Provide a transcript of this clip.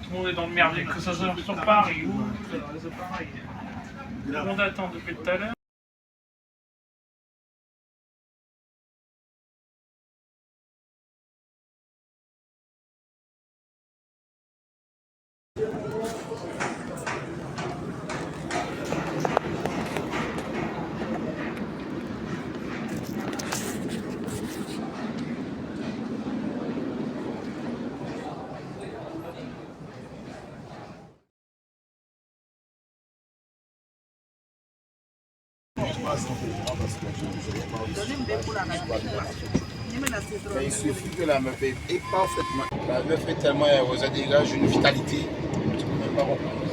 Tout le monde est dans le merdier, que ça soit sur Paris ou c'est pareil. Tout le monde attend depuis tout à l'heure. Mais il suffit que la meuf est parfaitement. La meuf est tellement heureuse, elle dégage une vitalité. Tu peux même pas comprendre.